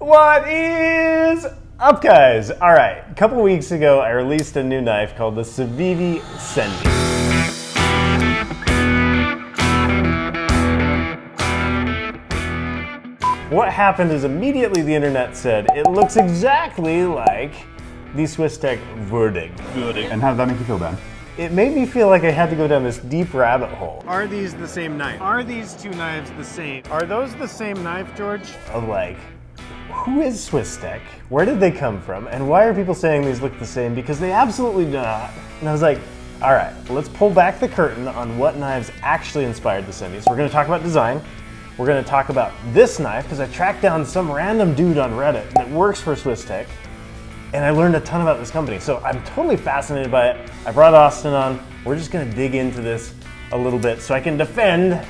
What is up, guys? All right, a couple weeks ago, I released a new knife called the Civivi Sendy. What happened is immediately the internet said it looks exactly like the Swisstech Würdig. And how did that make you feel, Ben? It made me feel like I had to go down this deep rabbit hole. Are these the same knife? Are these two knives the same? Are those the same knife, George? Of like, who is Swisstech? Where did they come from? And why are people saying these look the same? Because they absolutely do not. And I was like, all right, let's pull back the curtain on what knives actually inspired the Sendy. So we're gonna talk about design. We're gonna talk about this knife, because I tracked down some random dude on Reddit that works for Swisstech, and I learned a ton about this company. So I'm totally fascinated by it. I brought Austin on. We're just gonna dig into this a little bit so I can defend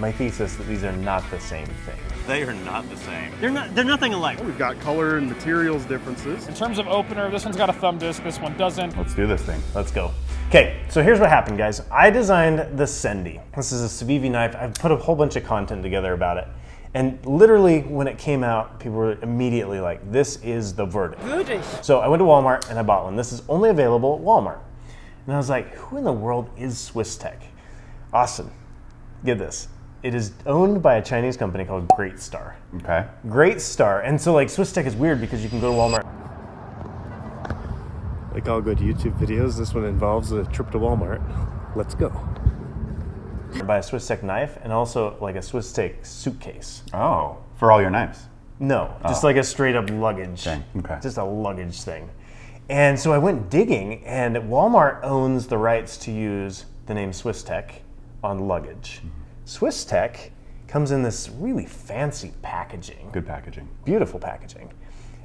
my thesis that these are not the same thing. They are not the same. They're nothing alike. We've got color and materials differences. In terms of opener, this one's got a thumb disc, this one doesn't. Let's do this thing. Let's go. Okay, so here's what happened, guys. I designed the Sendy. This is a Civivi knife. I've put a whole bunch of content together about it. And literally, when it came out, people were immediately like, this is the Würdig. So I went to Walmart and I bought one. This is only available at Walmart. And I was like, who in the world is Swisstech? Austin, get this. It is owned by a Chinese company called Great Star. Okay. Great Star. And so like Swisstech is weird because you can go to Walmart. Like all good YouTube videos, this one involves a trip to Walmart. Let's go. Buy a Swisstech knife and also like a Swisstech suitcase. Oh, for all your knives? No, just like a straight up luggage. Dang, okay. Just a luggage thing. And so I went digging, and Walmart owns the rights to use the name Swisstech on luggage. Swisstech comes in this really fancy packaging. Good packaging. Beautiful packaging.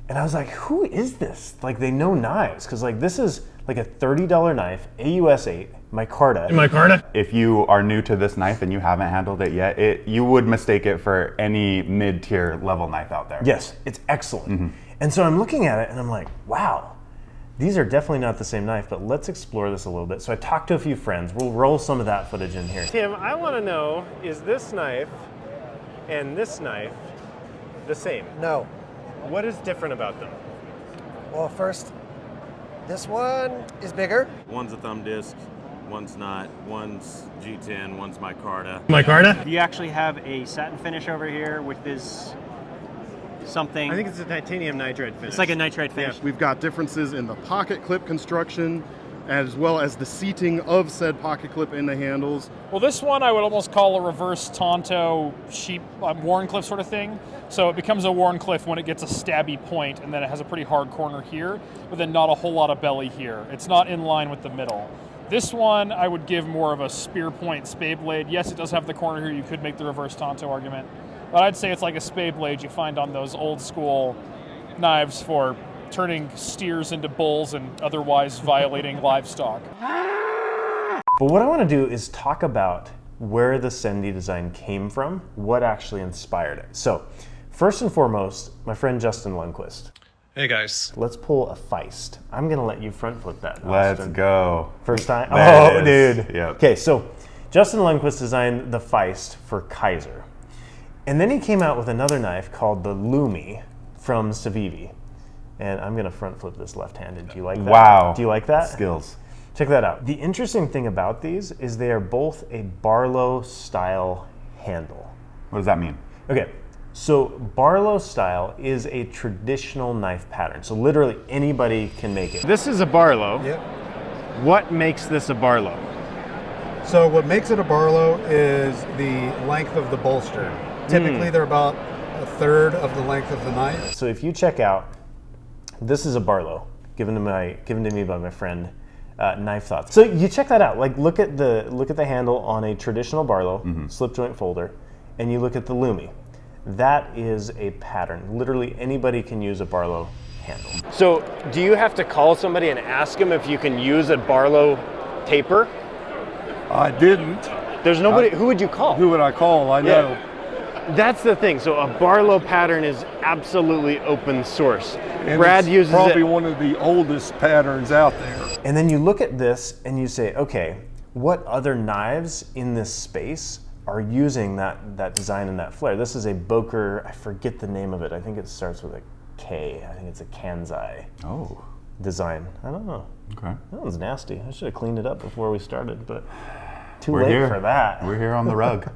And I was like, who is this? Like, they know knives, because like this is like a $30 knife, AUS 8, micarta. If you are new to this knife and you haven't handled it yet, you would mistake it for any mid-tier level knife out there. Yes, it's excellent. And so I'm looking at it and I'm like, wow, these are definitely not the same knife, but let's explore this a little bit. So I talked to a few friends. We'll roll some of that footage in here. Tim, I want to know, is this knife and this knife the same? No. What is different about them? Well, first, this one is bigger. One's a thumb disc, one's not. One's G10, one's micarta. Micarta? Do you actually have a satin finish over here with this something? I think it's a titanium nitride finish. It's like a nitride finish. We've got differences in the pocket clip construction, as well as the seating of said pocket clip in the handles. Well, this one I would almost call a reverse Tonto sheep Warncliffe sort of thing. So it becomes a Warncliffe when it gets a stabby point, and then it has a pretty hard corner here, but then not a whole lot of belly here. It's not in line with the middle. This one I would give more of a spear point spade blade. Yes, it does have the corner here. You could make the reverse Tonto argument, but I'd say it's like a spade blade you find on those old school knives for turning steers into bulls and otherwise violating livestock. But what I want to do is talk about where the Sendy design came from, what actually inspired it. So, first and foremost, my friend Justin Lundquist. Hey guys. Let's pull a Feist. I'm gonna let you front flip that. Let's Austin. go. First time? There Oh, it is. dude. Yep. Okay, so Justin Lundquist designed the Feist for Kaiser. And then he came out with another knife called the Lumi from Civivi. And I'm gonna front flip this left-handed. Do you like that? Wow. Do you like that? Skills. Check that out. The interesting thing about these is they are both a Barlow style handle. What does that mean? Okay, so Barlow style is a traditional knife pattern. So literally anybody can make it. This is a Barlow. Yep. What makes this a Barlow? So what makes it a Barlow is the length of the bolster. Typically they're about a third of the length of the knife. So if you check out, this is a Barlow given to me by my friend Knife Thoughts. So you check that out. Like look at the handle on a traditional Barlow slip joint folder, and you look at the Lumi. That is a pattern. Literally anybody can use a Barlow handle. So do you have to call somebody and ask them if you can use a Barlow taper? I didn't. There's nobody. Who would you call? Who would I call? I know. That's the thing. So a Barlow pattern is absolutely open source. And Brad it's uses probably it. one of the oldest patterns out there. And then you look at this and you say, okay, what other knives in this space are using that design and that flair. This is a Boker, I forget the name of it. I think it starts with a K. I think it's a Kanzai Oh. design. I don't know. Okay. That one's nasty. I should have cleaned it up before we started, but too We're late here. for that. We're here on the rug.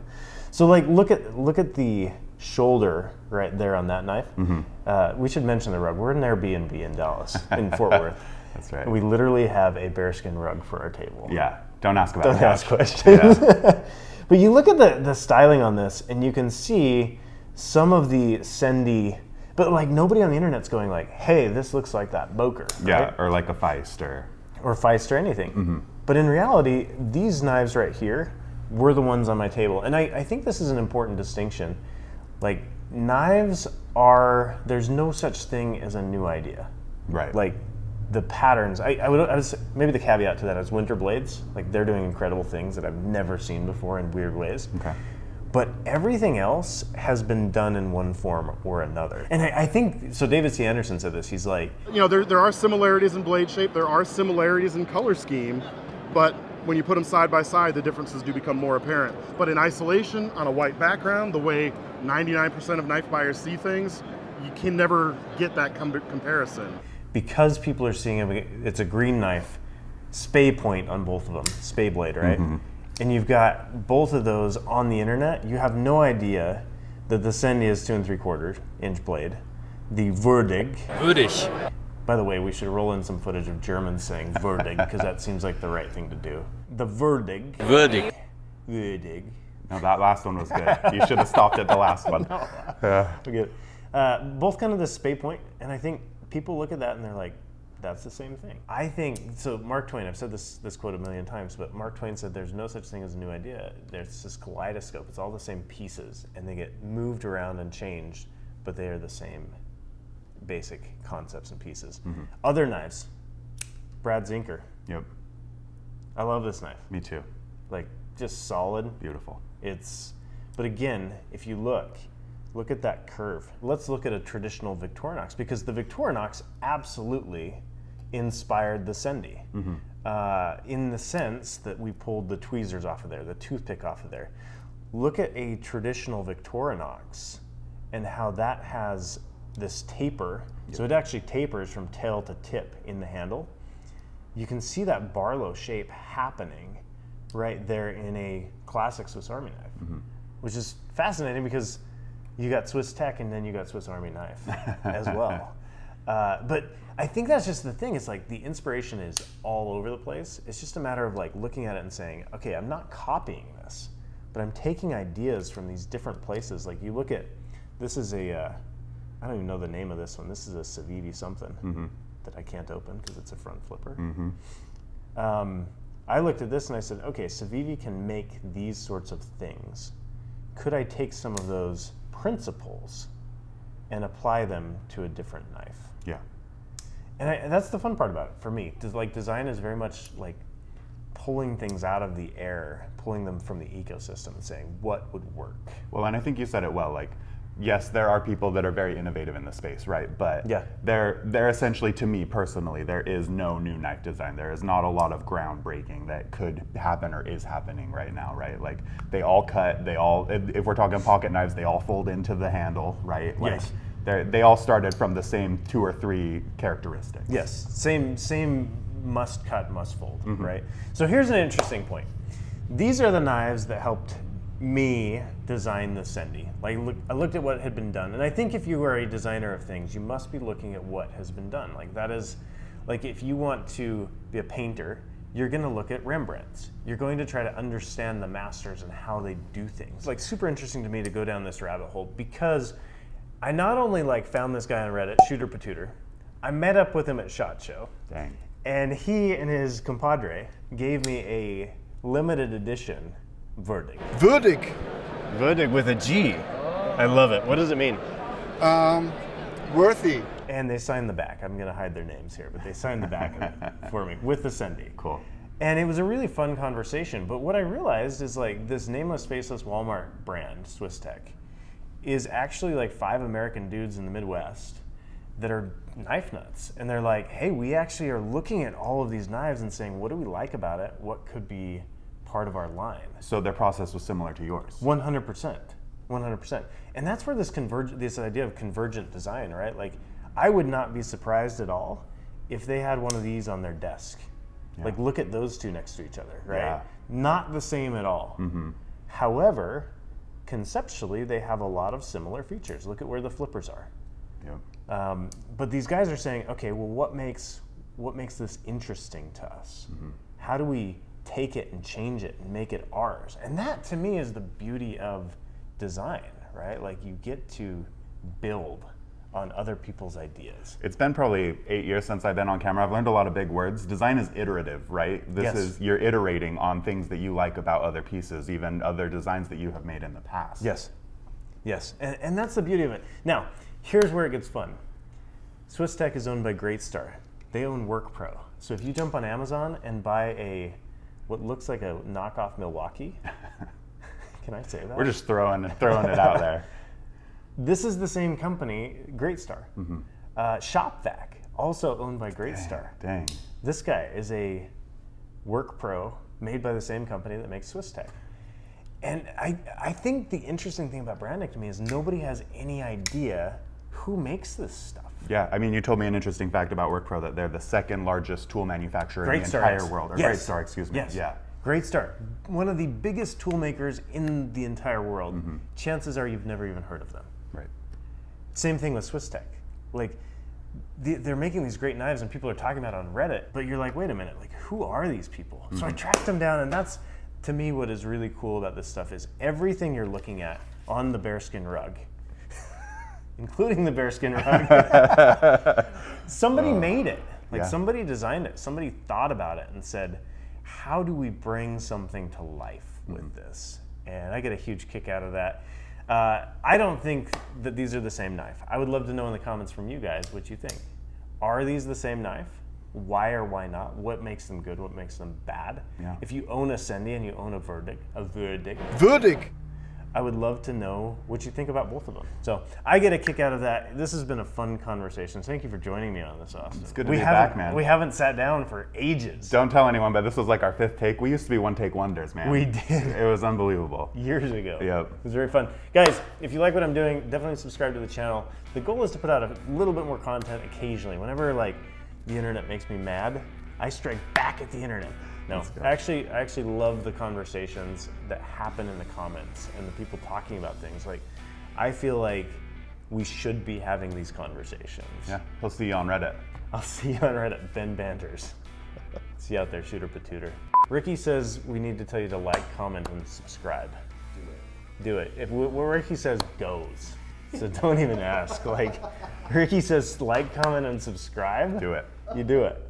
So like, look at the shoulder right there on that knife. We should mention the rug. We're in an Airbnb in Dallas, in Fort Worth. That's right. We literally have a bearskin rug for our table. Yeah. Don't ask about Don't that. ask questions. But you look at the styling on this, and you can see some of the Sendy, but like nobody on the internet's going like, "Hey, this looks like that Boker." Yeah, right? or like a Feist Or Feist or anything. But in reality, these knives right here were the ones on my table, and I think this is an important distinction. Like, knives there's no such thing as a new idea. Right. Like, the patterns, I would maybe the caveat to that is winter blades. Like, they're doing incredible things that I've never seen before in weird ways. Okay. But everything else has been done in one form or another. And I think, so David C. Anderson said this, he's like, There are similarities in blade shape, there are similarities in color scheme, but when you put them side by side, the differences do become more apparent. But in isolation, on a white background, the way 99% of knife buyers see things, you can never get that comparison. because people are seeing it's a green knife, spay point on both of them, spay blade, right? And you've got both of those on the internet, you have no idea that the Sendy is 2 3/4 inch blade. The Würdig. By the way, we should roll in some footage of Germans saying Würdig, because that seems like the right thing to do. The Würdig. Würdig. No, that last one was good. You should have stopped at the last one. Okay. Both kind of the spay point, and I think people look at that and they're like, that's the same thing. I think, so Mark Twain, I've said this quote a million times, but Mark Twain said there's no such thing as a new idea. There's this kaleidoscope. It's all the same pieces, and they get moved around and changed, but they are the same basic concepts and pieces. Other knives, Brad Zinker. Yep. I love this knife. Me too. Like, just solid. Beautiful. But again, if you look at that curve. Let's look at a traditional Victorinox, because the Victorinox absolutely inspired the Sendy, in the sense that we pulled the tweezers off of there, the toothpick off of there. Look at a traditional Victorinox and how that has this taper. So it actually tapers from tail to tip in the handle. You can see that Barlow shape happening right there in a classic Swiss Army knife, which is fascinating because you got Swiss Tech and then you got Swiss Army knife as well. But I think that's just the thing. It's like the inspiration is all over the place. It's just a matter of like looking at it and saying, okay, I'm not copying this, but I'm taking ideas from these different places. Like you look at, this is I don't even know the name of this one. This is a Civivi something that I can't open because it's a front flipper. I looked at this and I said, okay, Civivi can make these sorts of things. Could I take some of those principles and apply them to a different knife? Yeah. And that's the fun part about it for me. Design is very much like pulling things out of the air, pulling them from the ecosystem and saying what would work. Well, and I think you said it well. Like, yes, there are people that are very innovative in the space, right? But yeah, they're essentially, to me personally, there is no new knife design. There is not a lot of groundbreaking that could happen or is happening right now, right? Like they all cut, if we're talking pocket knives, they all fold into the handle, right? Like, yes. They all started from the same 2 or 3 characteristics. Yes, same must cut, must fold, right? So here's an interesting point. These are the knives that helped me design the Sendy. Like, I looked at what had been done, and I think if you are a designer of things, you must be looking at what has been done. Like that is, like if you want to be a painter, you're going to look at Rembrandts. You're going to try to understand the masters and how they do things. It's like super interesting to me to go down this rabbit hole because I not only like found this guy on Reddit, Shooter Patooter, I met up with him at SHOT Show. Dang. And he and his compadre gave me a limited edition Würdig. Würdig with a G. I love it. What does it mean? Worthy. And they signed the back. I'm going to hide their names here, but they signed the back for me with the Sendy. Cool. And it was a really fun conversation. But what I realized is like this nameless, faceless Walmart brand, Swiss Tech, is actually like 5 American dudes in the Midwest that are knife nuts. And they're like, hey, we actually are looking at all of these knives and saying, what do we like about it? What could be part of our line. So their process was similar to yours. 100%. 100%. And that's where this idea of convergent design, right? Like, I would not be surprised at all if they had one of these on their desk. Yeah. Like, look at those two next to each other, right? Yeah. Not the same at all. However, conceptually, they have a lot of similar features. Look at where the flippers are. Yep. But these guys are saying, okay, well, what makes this interesting to us? How do we take it and change it and make it ours? And that, to me, is the beauty of design, right? Like, you get to build on other people's ideas. It's been probably 8 years since I've been on camera. I've learned a lot of big words. Design is iterative, right? You're iterating on things that you like about other pieces, even other designs that you have made in the past. Yes. And that's the beauty of it. Now, here's where it gets fun. Swiss Tech is owned by Greatstar. They own WorkPro. So if you jump on Amazon and buy what looks like a knockoff Milwaukee, can I say that? We're just throwing it out there. This is the same company, Greatstar. ShopVac, also owned by Greatstar. Dang. This guy is a WorkPro made by the same company that makes Swiss Tech. And I think the interesting thing about branding to me is nobody has any idea who makes this stuff. Yeah, I mean, you told me an interesting fact about WorkPro, that they're the second largest tool manufacturer in the entire world. Or Yes. Greatstar, excuse me. Yes. Yeah. Greatstar, one of the biggest tool makers in the entire world. Chances are you've never even heard of them. Right. Same thing with Swiss Tech. Like, they're making these great knives and people are talking about it on Reddit, but you're like, wait a minute, like, who are these people? So I tracked them down, and that's, to me, what is really cool about this stuff is everything you're looking at on the bearskin rug, including the bearskin rug, somebody made it. Like, somebody designed it. Somebody thought about it and said, how do we bring something to life with this? And I get a huge kick out of that. I don't think that these are the same knife. I would love to know in the comments from you guys what you think. Are these the same knife? Why or why not? What makes them good? What makes them bad? Yeah. If you own a Sendy and you own a Würdig, Würdig. I would love to know what you think about both of them. So I get a kick out of that. This has been a fun conversation. Thank you for joining me on this, Austin. It's good to be back, man. We haven't sat down for ages. Don't tell anyone, but this was like our 5th take. We used to be one take wonders, man. We did. It was unbelievable. Years ago. Yep. It was very fun. Guys, if you like what I'm doing, definitely subscribe to the channel. The goal is to put out a little bit more content occasionally. Whenever like the internet makes me mad, I strike back at the internet. No, I actually love the conversations that happen in the comments and the people talking about things. Like, I feel like we should be having these conversations. Yeah, he'll see you on Reddit. I'll see you on Reddit, Ben Banters. See you out there, shooter patooter. Ricky says we need to tell you to like, comment, and subscribe. Do it. If what Ricky says goes. So don't even ask. Like, Ricky says like, comment, and subscribe. Do it. You do it.